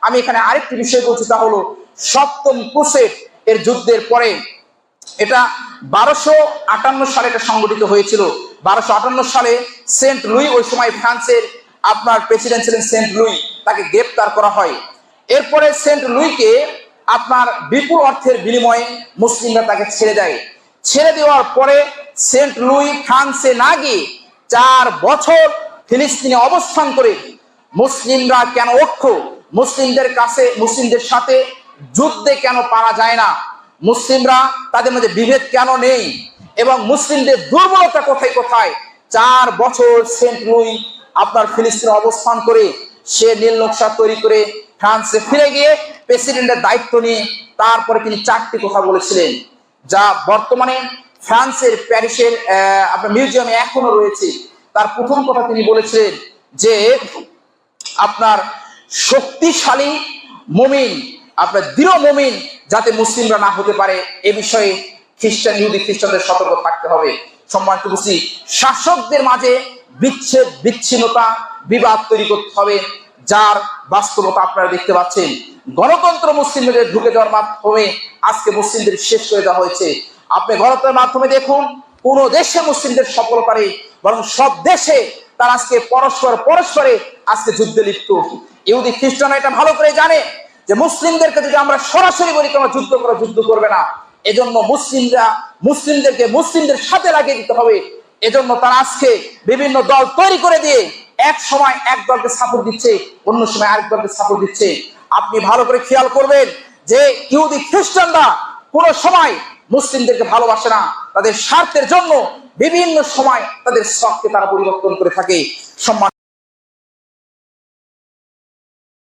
আমি এখানে আরেকটি বিষয় বলছি, তা হলো সপ্তম ক্রুসেড এর যুদ্ধের পরে, এটা 1258 সালে এটা সংগঠিত হয়েছিল। 1258 সালে সেন্ট লুই, ওই সময় ফ্রান্সের আপনার প্রেসিডেন্ট ছিলেন সেন্ট লুই, তাকে গ্রেপ্তার করা হয়। এরপরে সেন্ট লুইকে আপনার বিপুল অর্থের বিনিময়ে মুসলিমরা তাকে ছেড়ে দেয়। ছেড়ে দেওয়ার পরে সেন্ট লুই ফ্রান্সে না গিয়ে 4 বছর ফিলিস্তিনে অবস্থান করে মুসলিমরা কেন ঐক্য, মুসলিমদের সাথে যুদ্ধে কেন পারা যায় না, মুসলিমরা তাদের মধ্যে বিভেদ কেন নেই, এবং মুসলিমদের দুর্বলতা কোথায় কোথায়, 4 বছর সেন্ট লুই আপনার ফিলিস্তিনে অবস্থান করে সে নীল নকশা তৈরি করে ফ্রান্সে ফিরে গিয়ে প্রেসিডেন্টের দায়িত্ব নিয়ে তারপরে তিনি 4টি কথা বলেছিলেন, যা বর্তমানে ফ্রান্সের প্যারিসের আপনার মিউজিয়ামে এখনো রয়েছে। তার প্রথম কথা তিনি বলেছিলেন যে আপনার শক্তিশালী মুমিন, আপনার দৃঢ় মুমিন যাতে মুসলিমরা না হতে পারে, এ বিষয়ে ইহুদি খ্রিস্টানদের সতর্ক থাকতে হবে। সম্মানিত উপস্থিতি, শাসকদের মাঝে বিচ্ছেদ, বিচ্ছিন্নতা, বিবাদ তৈরি করতে হবে, যার বাস্তবতা আপনারা দেখতে পাচ্ছেন। গণতন্ত্র মুসলিমদের ঢুকে যাওয়ার মাধ্যমে আজকে মুসলিমদের শেষ করে দেওয়া হয়েছে। আপনি গণতন্ত্রের মাধ্যমে দেখুন, কোন দেশে মুসলিমদের সফলতা নেই, বরং সব দেশে তারা আজকে পরস্পরে আজকে যুদ্ধে লিপ্ত। ইহুদি খ্রিস্টানরা এটা ভালো করে জানে যে মুসলিমদেরকে যদি আমরা সরাসরি বলি তোমরা যুদ্ধ করবে না, এজন্য মুসলিমদেরকে মুসলিমদের সাথে লাগিয়ে দিতে হবে। এজন্য তারা আজকে বিভিন্ন দল তৈরি করে দিয়ে এক সময় এক দলকে সাপোর্ট দিচ্ছে, অন্য সময় আরেক দলকে সাপোর্ট দিচ্ছে। আপনি ভালো করে খেয়াল করবেন যে ইহুদি খ্রিস্টানরা কোন সময় মুসলিমদেরকে ভালোবাসে না, তাদের স্বার্থের জন্য বিভিন্ন সময় তাদের শখকে তারা পরিবর্তন করে থাকে। সম্মান